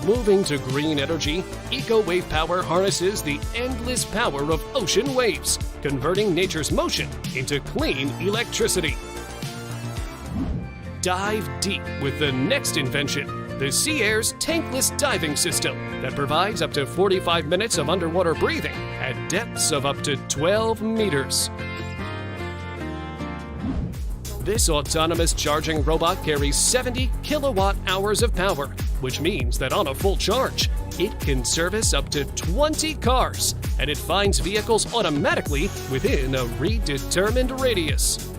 Moving to green energy, EcoWave Power harnesses the endless power of ocean waves, converting nature's motion into clean electricity. Dive deep with the next invention, the Sea Air's tankless diving system that provides up to 45 minutes of underwater breathing at depths of up to 12 meters. This autonomous charging robot carries 70 kilowatt hours of power, which means that on a full charge, it can service up to 20 cars, and it finds vehicles automatically within a predetermined radius.